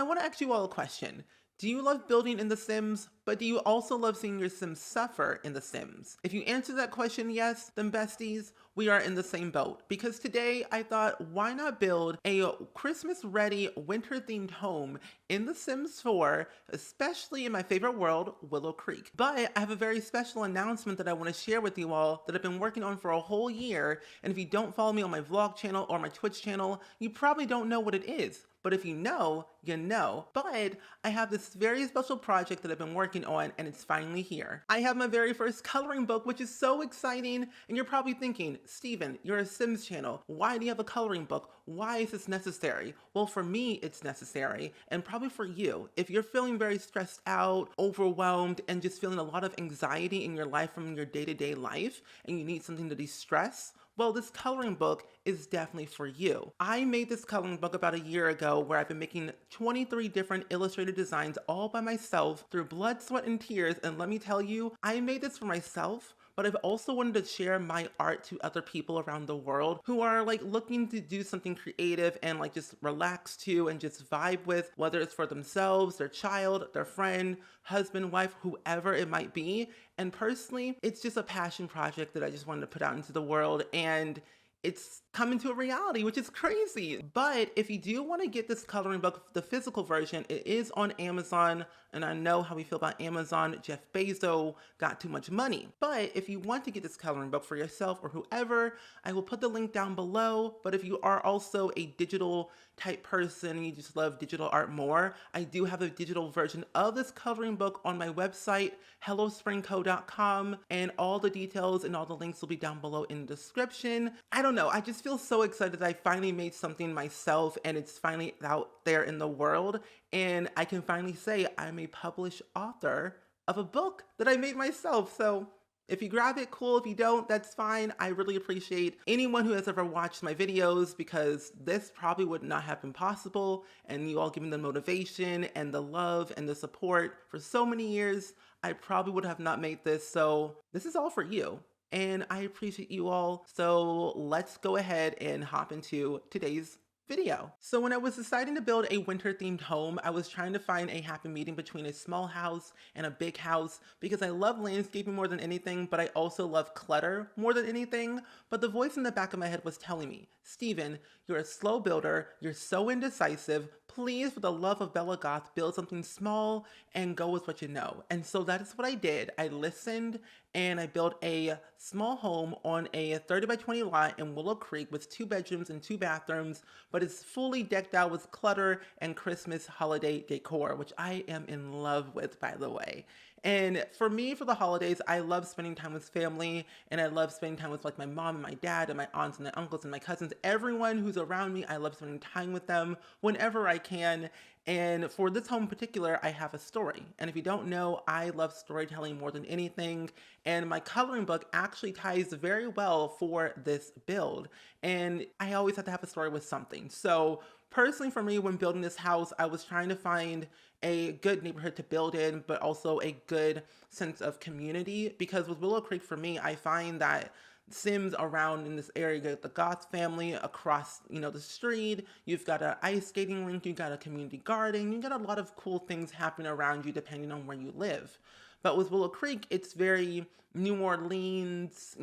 I want to ask you all a question. Do you love building in The Sims, but do you also love seeing your Sims suffer in The Sims? If you answer that question yes, then besties, we are in the same boat. Because today I thought, why not build a Christmas-ready, winter-themed home in The Sims 4, especially in my favorite world, Willow Creek. But I have a very special announcement that I want to share with you all that I've been working on for a whole year, and if you don't follow me on my vlog channel or my Twitch channel, you probably don't know what it is. But if you know, you know. But I have this very special project that I've been working on, and it's finally here. I have my very first coloring book, which is so exciting. And you're probably thinking, Steven, you're a Sims channel. Why do you have a coloring book? Why is this necessary? Well, for me, it's necessary, and probably for you. If you're feeling very stressed out, overwhelmed, and just feeling a lot of anxiety in your life from your day-to-day life, and you need something to de-stress, well, this coloring book is definitely for you. I made this coloring book about a year ago where I've been making 23 different illustrated designs all by myself through blood, sweat, and tears. And let me tell you, I made this for myself, but I've also wanted to share my art to other people around the world who are like looking to do something creative and like just relax to and just vibe with, whether it's for themselves, their child, their friend, husband, wife, whoever it might be. And personally, it's just a passion project that I just wanted to put out into the world, and it's coming to a reality, which is crazy. But if you do want to get this coloring book, the physical version, it is on Amazon. And I know how we feel about Amazon. Jeff Bezos got too much money. But if you want to get this coloring book for yourself or whoever, I will put the link down below. But if you are also a digital type person and you just love digital art more, I do have a digital version of this coloring book on my website, hellospringco.com, and all the details and all the links will be down below in the description. I don't know, I just feel so excited that I finally made something myself and it's finally out there in the world, and I can finally say I'm a published author of a book that I made myself. So if you grab it, cool. If you don't, that's fine. I really appreciate anyone who has ever watched my videos, because this probably would not have been possible, and you all giving the motivation and the love and the support for so many years, I probably would have not made this. So this is all for you, and I appreciate you all. So let's go ahead and hop into today's video. So when I was deciding to build a winter themed home, I was trying to find a happy medium between a small house and a big house, because I love landscaping more than anything, but I also love clutter more than anything. But the voice in the back of my head was telling me, Steven, you're a slow builder, you're so indecisive, please, for the love of Bella Goth, build something small and go with what you know. And so that is what I did. I listened and I built a small home on a 30 by 20 lot in Willow Creek with 2 bedrooms and 2 bathrooms, but it's fully decked out with clutter and Christmas holiday decor, which I am in love with, by the way. And for me, for the holidays, I love spending time with family, and I love spending time with like my mom and my dad and my aunts and my uncles and my cousins, everyone who's around me. I love spending time with them whenever I can. And for this home in particular, I have a story. And if you don't know, I love storytelling more than anything. And my coloring book actually ties very well for this build. And I always have to have a story with something. So personally, for me, when building this house, I was trying to find a good neighborhood to build in, but also a good sense of community. Because with Willow Creek, for me, I find that Sims around in this area, you got the Goth family across, the street, you've got an ice skating rink, you got a community garden, you got a lot of cool things happening around you depending on where you live. But with Willow Creek, it's very New Orleans,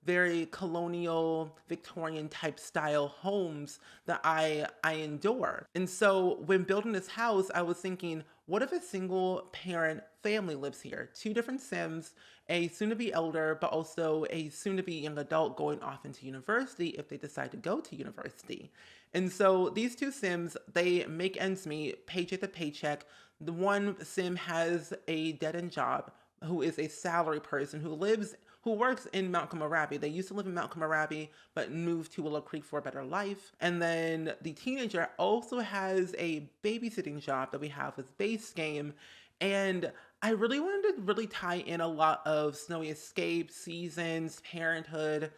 very colonial Victorian type style homes that I endure. And so when building this house, I was thinking, what if a single parent family lives here? 2 different Sims, a soon-to-be elder, but also a soon-to-be young adult going off into university if they decide to go to university. And so these 2 Sims, they make ends meet, paycheck to paycheck. The one Sim has a dead-end job, who is a salary person who works in Mount Camarabi. They used to live in Mount Camarabi, but moved to Willow Creek for a better life. And then the teenager also has a babysitting job that we have with Base Game. And I really wanted to really tie in a lot of Snowy Escape, Seasons, Parenthood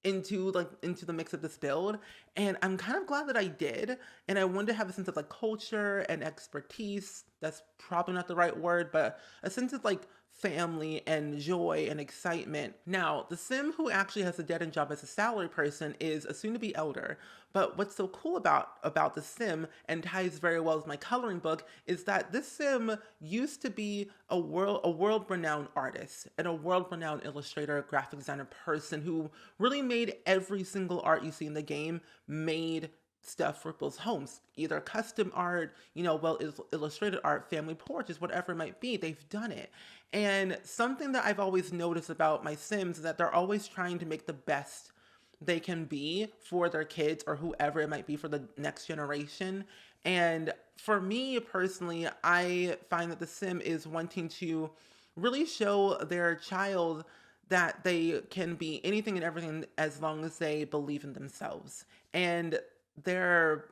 into the mix of this build, and I'm kind of glad that I did. And I wanted to have a sense of like culture and expertise that's probably not the right word, but a sense of like family and joy and excitement. Now, the sim who actually has a dead-end job as a salary person is a soon-to-be elder. But what's so cool about the sim and ties very well with my coloring book is that this sim used to be a world renowned artist and a world renowned illustrator, graphic designer person who really made every single art you see in the game made stuff for people's homes, either custom art, well illustrated art, family portraits, whatever it might be. They've done it. And something that I've always noticed about my Sims is that they're always trying to make the best they can be for their kids or whoever it might be for the next generation. And for me personally, I find that the Sim is wanting to really show their child that they can be anything and everything as long as they believe in themselves. And their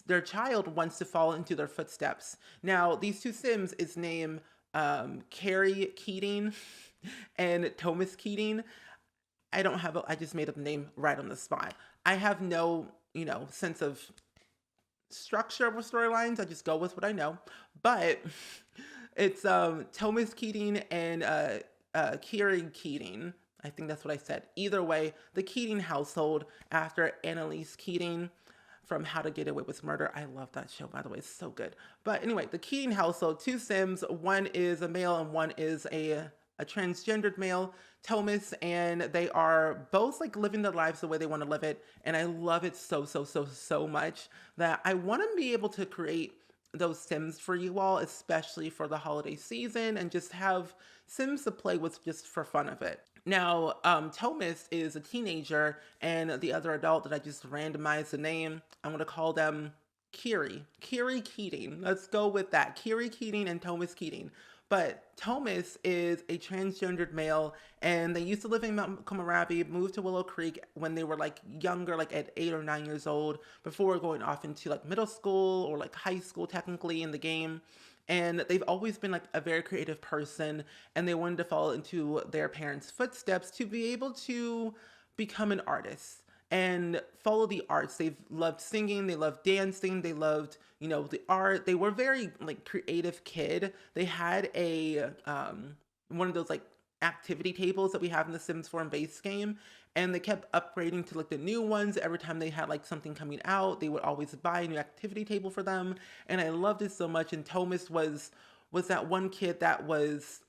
their child wants to follow into their footsteps. Now, these two Sims is named Carrie Keating and Thomas Keating. I just made up the name right on the spot. I have no, sense of structure of storylines. I just go with what I know. But it's Thomas Keating and Kieran Keating. I think that's what I said. Either way, the Keating household after Annalise Keating from How to Get Away with Murder. I love that show, by the way. It's so good. But anyway, the Keating household, two Sims. One is a male and one is a transgendered male, Thomas, and they are both like living their lives the way they want to live it. And I love it so much that I want to be able to create those Sims for you all, especially for the holiday season, and just have Sims to play with just for fun of it. Now, Thomas is a teenager, and the other adult that I just randomized the name, I'm going to call them Kiri Keating. Let's go with that. Kiri Keating and Thomas Keating. But Thomas is a transgendered male, and they used to live in Mount Komorabi, moved to Willow Creek when they were like younger, like at 8 or 9 years old, before going off into like middle school or like high school technically in the game. And they've always been like a very creative person, and they wanted to follow into their parents' footsteps to be able to become an artist and follow the arts. They've loved singing, they loved dancing, they loved, the art. They were very like creative kid. They had a one of those like activity tables that we have in the Sims 4 base game, and they kept upgrading to like the new ones every time they had like something coming out. They would always buy a new activity table for them, and I loved it so much. And Thomas was that one kid that was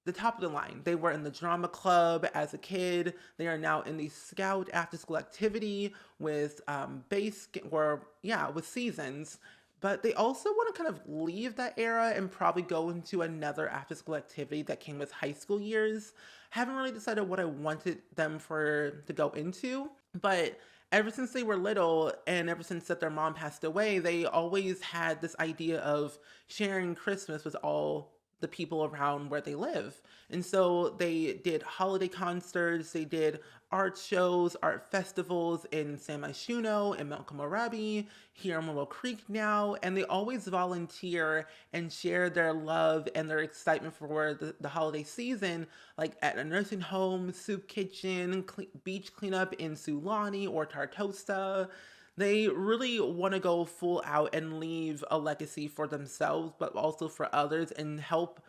the top of the line. They were in the drama club as a kid. They are now in the scout after school activity with with seasons. But they also want to kind of leave that era and probably go into another after school activity that came with high school years. Haven't really decided what I wanted them to go into, but ever since they were little and ever since that their mom passed away, they always had this idea of sharing Christmas with all the people around where they live. And so they did holiday concerts, they did art shows, art festivals in San Myshuno and Mount Komorabi, here in Willow Creek now, and they always volunteer and share their love and their excitement for the holiday season, like at a nursing home, soup kitchen, beach cleanup in Sulani or Tartosa. They really want to go full out and leave a legacy for themselves, but also for others, and help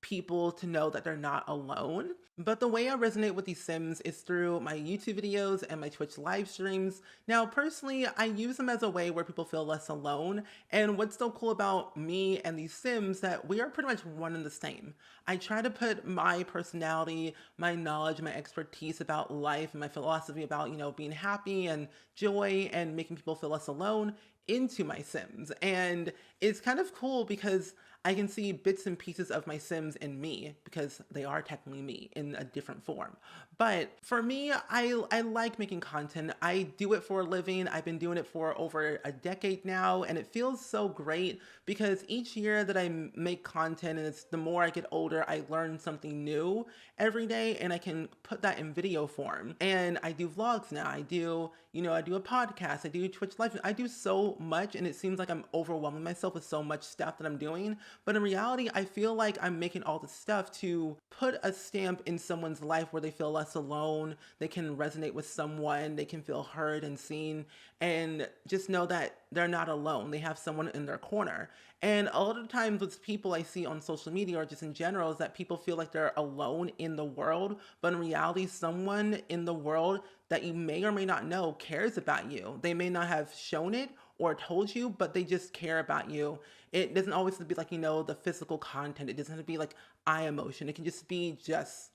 people to know that they're not alone. But the way I resonate with these Sims is through my YouTube videos and my Twitch live streams. Now, personally, I use them as a way where people feel less alone. And what's so cool about me and these Sims that we are pretty much one and the same. I try to put my personality, my knowledge, my expertise about life, and my philosophy about, being happy and joy and making people feel less alone into my Sims. And it's kind of cool because I can see bits and pieces of my Sims in me, because they are technically me in a different form. But for me, I like making content. I do it for a living. I've been doing it for over a decade now, and it feels so great because each year that I make content, and it's the more I get older, I learn something new every day, and I can put that in video form. And I do vlogs now. I do a podcast. I do Twitch live. I do so much, and it seems like I'm overwhelming myself with so much stuff that I'm doing. But in reality, I feel like I'm making all this stuff to put a stamp in someone's life where they feel less alone, they can resonate with someone, they can feel heard and seen, and just know that they're not alone. They have someone in their corner. And a lot of times with people I see on social media or just in general is that people feel like they're alone in the world, but in reality, someone in the world that you may or may not know cares about you. They may not have shown it or told you, but they just care about you. It doesn't always have to be like, the physical content. It doesn't have to be like eye emotion. It can just be just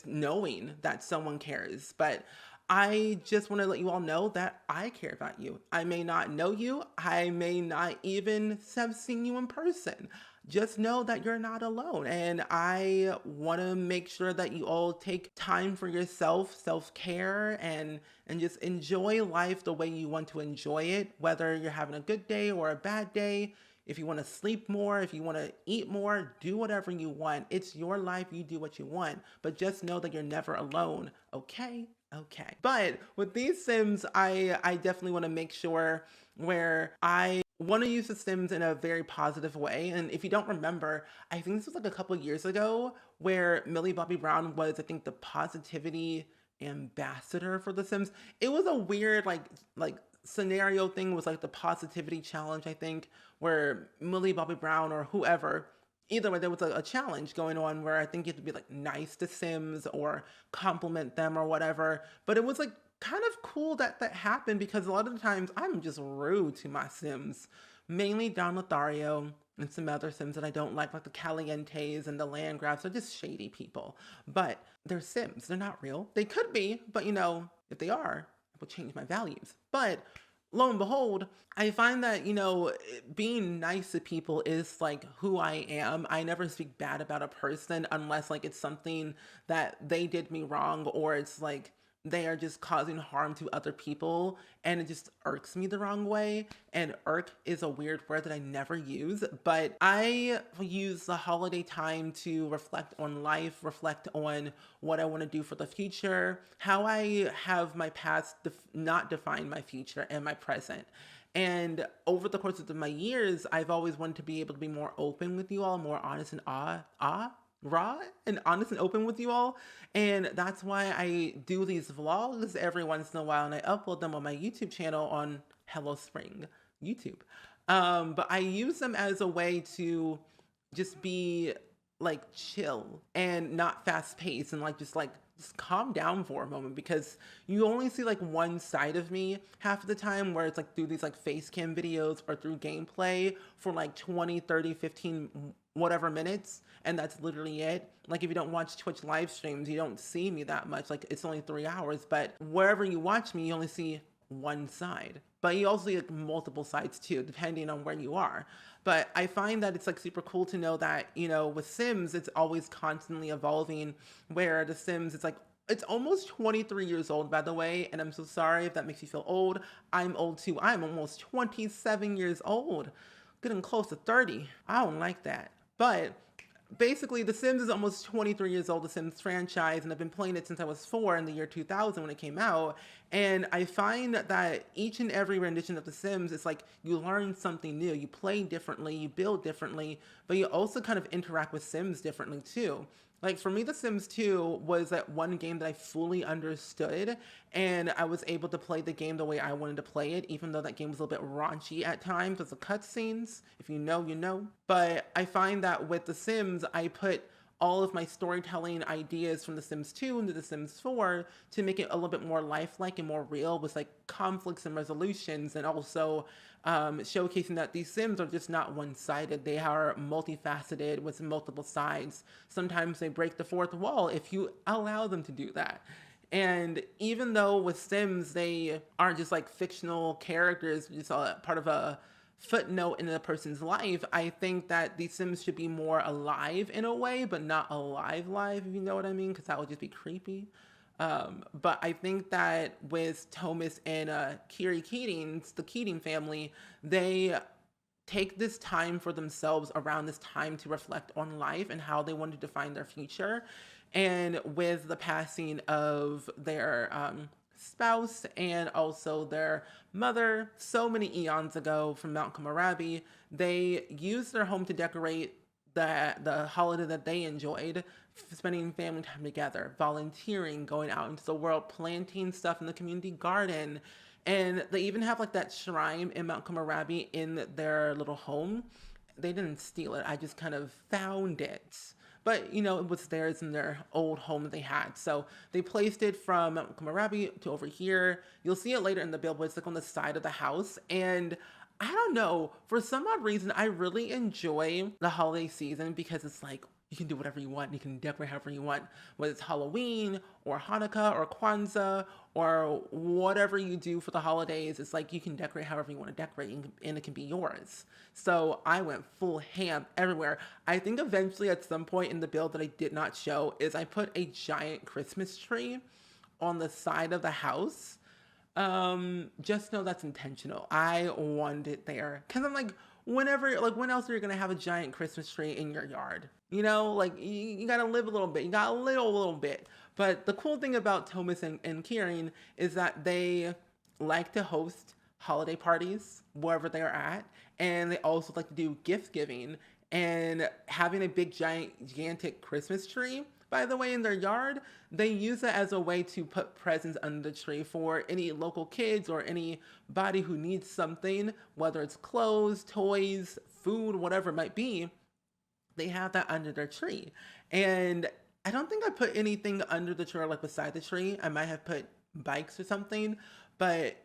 knowing that someone cares. But I just want to let you all know that I care about you. I may not know you. I may not even have seen you in person. Just know that you're not alone. And I want to make sure that you all take time for yourself, self-care, and just enjoy life the way you want to enjoy it, whether you're having a good day or a bad day. If you want to sleep more, if you want to eat more, do whatever you want. It's your life. You do what you want. But just know that you're never alone. Okay? Okay. But with these Sims, I definitely want to make sure where I want to use the Sims in a very positive way. And if you don't remember, I think this was like a couple years ago where Millie Bobby Brown was, I think, the positivity ambassador for the Sims. It was a weird like scenario thing. Was like the positivity challenge, I think, where Millie Bobby Brown or whoever, either way, there was a challenge going on where I think you had to be like nice to Sims or compliment them or whatever. But it was like kind of cool that that happened because a lot of the times I'm just rude to my Sims, mainly Don Lothario and some other Sims that I don't like the Calientes and the Landgrafts. They're just shady people. But they're Sims. They're not real. They could be, but if they are, it will change my values. But lo and behold, I find that, being nice to people is like who I am. I never speak bad about a person unless like it's something that they did me wrong or it's like they are just causing harm to other people and it just irks me the wrong way. And irk is a weird word that I never use, but I use the holiday time to reflect on life, reflect on what I want to do for the future, how I have my past not define my future and my present. And over the course of my years, I've always wanted to be able to be more open with you all, more honest and raw and honest and open with you all. And that's why I do these vlogs every once in a while and I upload them on my YouTube channel on Hello Spring YouTube. But I use them as a way to just be like chill and not fast paced and just calm down for a moment because you only see like one side of me half of the time where it's like through these like face cam videos or through gameplay for like 20, 30, 15 whatever minutes, and that's literally it. Like if you don't watch Twitch live streams, you don't see me that much. Like it's only 3 hours, but wherever you watch me, you only see one side. But you also see like multiple sides too, depending on where you are. But I find that it's like super cool to know that, with Sims, it's always constantly evolving, where the Sims, it's almost 23 years old, by the way, and I'm so sorry if that makes you feel old. I'm old too. I'm almost 27 years old, getting close to 30. I don't like that. But basically, The Sims is almost 23 years old, the Sims franchise, and I've been playing it since I was 4 in the year 2000 when it came out. And I find that each and every rendition of The Sims is like you learn something new. You play differently, you build differently, but you also kind of interact with Sims differently too. Like for me, The Sims 2 was that one game that I fully understood, and I was able to play the game the way I wanted to play it, even though that game was a little bit raunchy at times with the cutscenes. If you know, you know. But I find that with The Sims, I put all of my storytelling ideas from The Sims 2 into The Sims 4 to make it a little bit more lifelike and more real with like conflicts and resolutions, and also showcasing that these Sims are just not one-sided. They are multifaceted with multiple sides. Sometimes they break the fourth wall if you allow them to do that. And even though with Sims, they aren't just like fictional characters, just a part of a footnote in a person's life, I think that these Sims should be more alive in a way, but not alive, if you know what I mean, because that would just be creepy. But I think that with Thomas and Kiri Keatings, the Keating family, they take this time for themselves around this time to reflect on life and how they want to define their future. And with the passing of their spouse and also their mother so many eons ago from Mount Komorabi, they used their home to decorate the holiday that they enjoyed, spending family time together, volunteering, going out into the world, planting stuff in the community garden. And they even have like that shrine in Mount Komorabi in their little home. They didn't steal it. I just kind of found it. But it was theirs in their old home that they had. So they placed it from Mount Komorabi to over here. You'll see it later in the build, but it's like on the side of the house. And I don't know, for some odd reason, I really enjoy the holiday season because it's like you can do whatever you want. You can decorate however you want, whether it's Halloween or Hanukkah or Kwanzaa or whatever you do for the holidays. It's like you can decorate however you want to decorate and it can be yours. So I went full ham everywhere. I think eventually at some point in the build that I did not show is I put a giant Christmas tree on the side of the house. Just know that's intentional. I wanted it there because I'm like, when else are you gonna have a giant Christmas tree in your yard? Like you gotta live a little bit. You gotta live a little bit. But the cool thing about Thomas and Kieran is that they like to host holiday parties wherever they're at, and they also like to do gift giving and having a big gigantic Christmas tree, by the way, in their yard. They use it as a way to put presents under the tree for any local kids or anybody who needs something, whether it's clothes, toys, food, whatever it might be. They have that under their tree. And I don't think I put anything under the tree or like beside the tree. I might have put bikes or something, but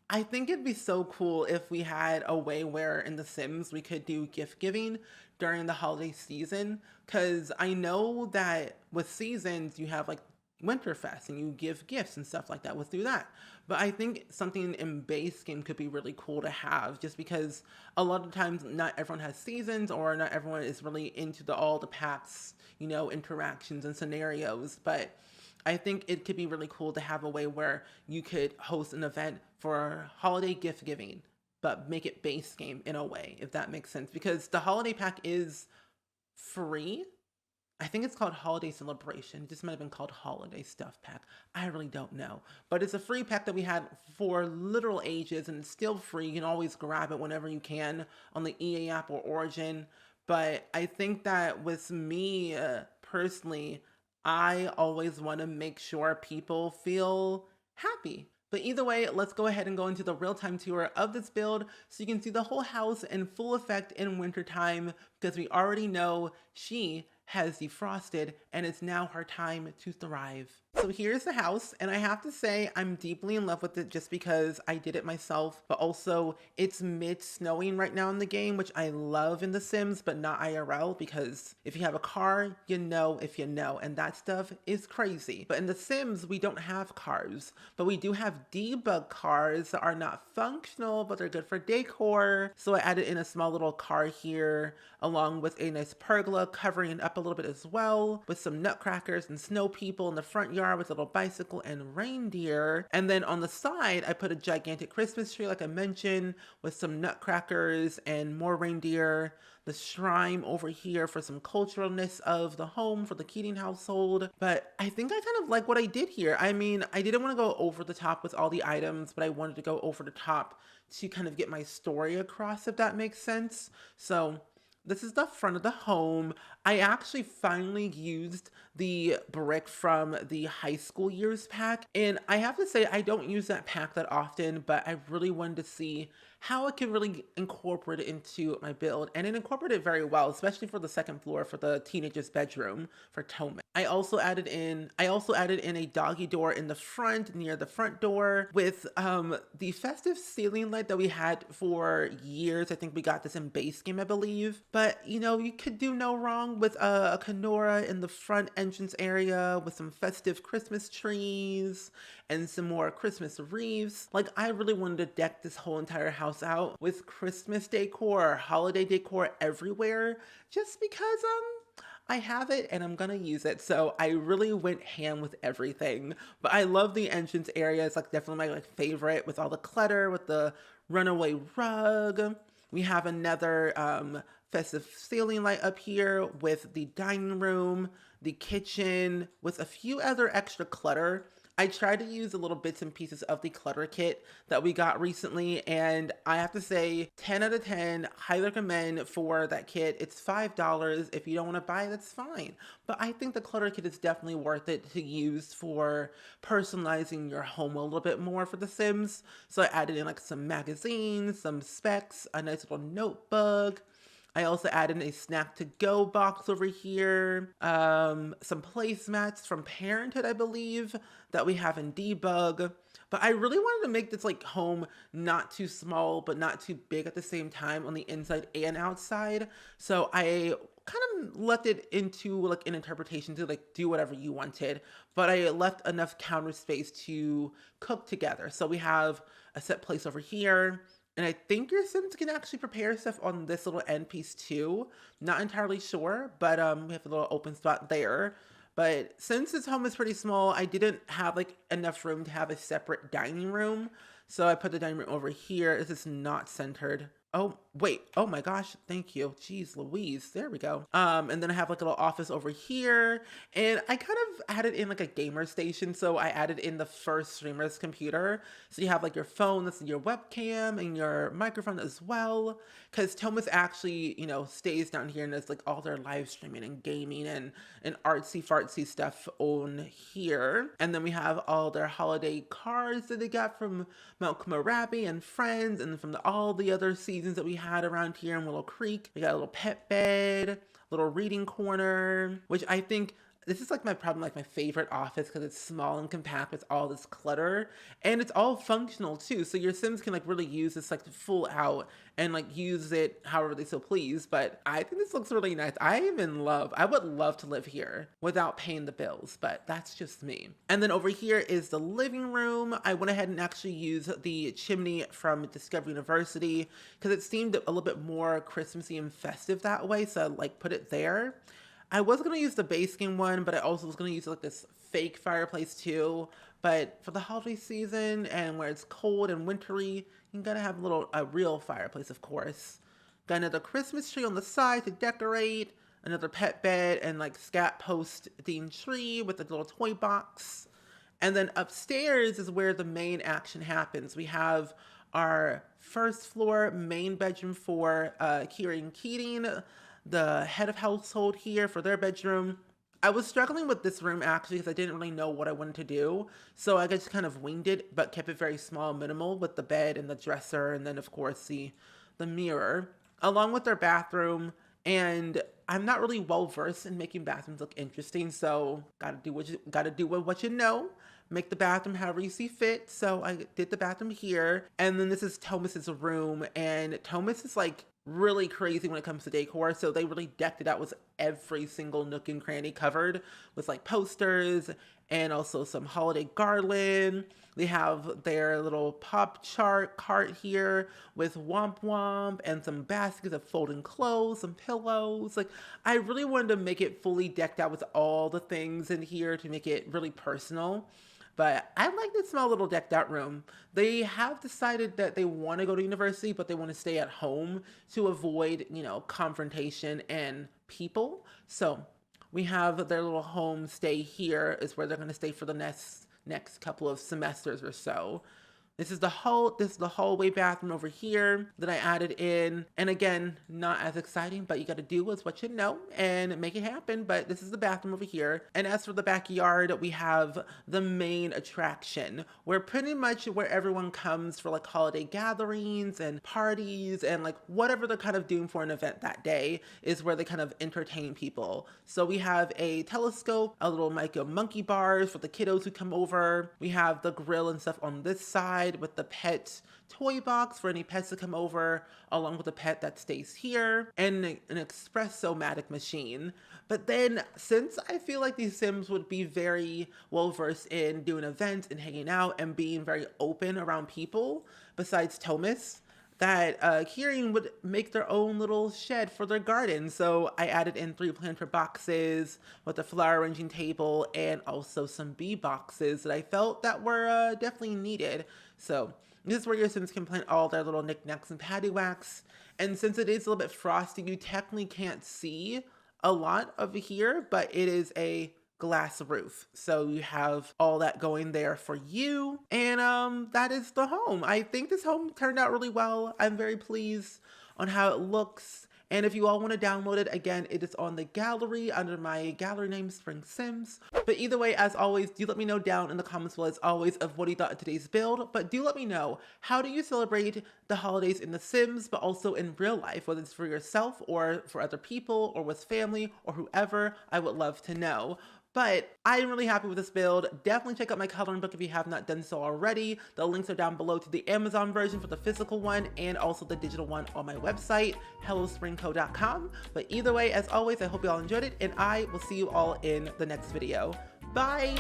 I think it'd be so cool if we had a way where in The Sims we could do gift giving during the holiday season. Because I know that with seasons you have like Winterfest and you give gifts and stuff like that. We'll do that. But I think something in base game could be really cool to have, just because a lot of times not everyone has seasons or not everyone is really into all the packs, interactions and scenarios. But I think it could be really cool to have a way where you could host an event for holiday gift giving, but make it base game in a way, if that makes sense. Because the holiday pack is free. I think it's called Holiday Celebration. It just might have been called Holiday Stuff Pack. I really don't know. But it's a free pack that we had for literal ages, and it's still free. You can always grab it whenever you can on the EA app or Origin. But I think that with me personally, I always want to make sure people feel happy. But either way, let's go ahead and go into the real-time tour of this build so you can see the whole house in full effect in wintertime, because we already know she has defrosted and it's now her time to thrive. So here's the house, and I have to say I'm deeply in love with it just because I did it myself, but also it's mid-snowing right now in the game, which I love in The Sims, but not IRL, because if you have a car, you know if you know, and that stuff is crazy. But in The Sims, we don't have cars, but we do have debug cars that are not functional, but they're good for decor. So I added in a small little car here, along with a nice pergola covering it up a little bit as well, with some nutcrackers and snow people in the front yard with a little bicycle and reindeer. And then on the side, I put a gigantic Christmas tree, like I mentioned, with some nutcrackers and more reindeer. The shrine over here for some culturalness of the home for the Keating household. But I think I kind of like what I did here. I mean, I didn't want to go over the top with all the items, but I wanted to go over the top to kind of get my story across, if that makes sense. So this is the front of the home. I actually finally used the brick from the high school years pack. And I have to say, I don't use that pack that often, but I really wanted to see how I could really incorporate it into my build. And it incorporated very well, especially for the second floor for the teenager's bedroom for Toma. I also added in a doggy door in the front, near the front door, with the festive ceiling light that we had for years. I think we got this in base game, I believe. But you could do no wrong with a Kenora in the front entrance area with some festive Christmas trees and some more Christmas wreaths. Like, I really wanted to deck this whole entire house out with Christmas decor, holiday decor everywhere, just because I have it and I'm gonna use it. So I really went ham with everything. But I love the entrance area. It's like definitely my favorite, with all the clutter, with the runaway rug. We have another festive ceiling light up here with the dining room, the kitchen, with a few other extra clutter I tried to use a little bits and pieces of the clutter kit that we got recently, and I have to say 10 out of 10, highly recommend for that kit. It's $5. If you don't want to buy it, that's fine. But I think the clutter kit is definitely worth it to use for personalizing your home a little bit more for The Sims. So I added in like some magazines, some specs, a nice little notebook. I also added a snack to go box over here, some placemats from Parenthood, I believe, that we have in debug. But I really wanted to make this like home not too small, but not too big at the same time on the inside and outside. So I kind of left it into like an interpretation to like do whatever you wanted, but I left enough counter space to cook together. So we have a set place over here. And I think your Sims can actually prepare stuff on this little end piece too. Not entirely sure, but we have a little open spot there. But since this home is pretty small, I didn't have like enough room to have a separate dining room. So I put the dining room over here. This is not centered. Oh, wait. Oh my gosh. Thank you. Jeez Louise. There we go. And then I have like a little office over here. And I kind of added in like a gamer station. So I added in the first streamer's computer. So you have like your phone, that's your webcam, and your microphone as well. Because Thomas actually, stays down here and does like all their live streaming and gaming and artsy fartsy stuff on here. And then we have all their holiday cards that they got from Mount Kumarabi and friends, and from all the other seasons that we had around here in Willow Creek. We got a little pet bed, little reading corner, which I think this is like my favorite office because it's small and compact with all this clutter, and it's all functional too. So your Sims can like really use this like full out and like use it however they so please. But I think this looks really nice. I am in love. I would love to live here without paying the bills, but that's just me. And then over here is the living room. I went ahead and actually used the chimney from Discovery University because it seemed a little bit more Christmassy and festive that way. So I like put it there. I was going to use the base game one, but I also was going to use like this fake fireplace too. But for the holiday season and where it's cold and wintry, you gotta have a real fireplace, of course. Got another Christmas tree on the side to decorate, another pet bed, and like scat post themed tree with a little toy box. And then upstairs is where the main action happens. We have our first floor main bedroom for Kira and Keating, the head of household here, for their bedroom. I was struggling with this room actually because I didn't really know what I wanted to do. So I just kind of winged it, but kept it very small, minimal, with the bed and the dresser, and then of course the mirror, along with their bathroom. And I'm not really well versed in making bathrooms look interesting, so gotta do what you know. Make the bathroom however you see fit. So I did the bathroom here, and then this is Thomas's room, and Thomas is like really crazy when it comes to decor, so they really decked it out with every single nook and cranny covered with like posters and also some holiday garland. They have their little pop chart cart here with Womp Womp and some baskets of folding clothes, some pillows. Like, I really wanted to make it fully decked out with all the things in here to make it really personal. But I like this small little decked out room. They have decided that they want to go to university, but they want to stay at home to avoid, confrontation and people. So we have their little home stay here is where they're going to stay for the next couple of semesters or so. This is the hallway bathroom over here that I added in. And again, not as exciting, but you got to do with what you know and make it happen. But this is the bathroom over here. And as for the backyard, we have the main attraction, where pretty much where everyone comes for like holiday gatherings and parties and like whatever they're kind of doing for an event that day is where they kind of entertain people. So we have a telescope, a little monkey bars for the kiddos who come over. We have the grill and stuff on this side, with the pet toy box for any pets to come over, along with the pet that stays here, and an espresso-matic machine. But then, since I feel like these Sims would be very well versed in doing events and hanging out and being very open around people, besides Thomas, that Kieran would make their own little shed for their garden. So I added in 3 planter boxes with a flower arranging table and also some bee boxes that I felt that were definitely needed. So this is where your Sims can plant all their little knickknacks and paddywhacks. And since it is a little bit frosty, you technically can't see a lot of here, but it is a glass roof. So you have all that going there for you. And that is the home. I think this home turned out really well. I'm very pleased on how it looks. And if you all want to download it, again, it is on the gallery under my gallery name, SpringSims. But either way, as always, do let me know down in the comments below, as always, of what you thought of today's build. But do let me know, how do you celebrate the holidays in The Sims, but also in real life, whether it's for yourself or for other people or with family or whoever? I would love to know. But I'm really happy with this build. Definitely check out my coloring book if you have not done so already. The links are down below to the Amazon version for the physical one and also the digital one on my website, hellospringco.com. But either way, as always, I hope you all enjoyed it, and I will see you all in the next video. Bye!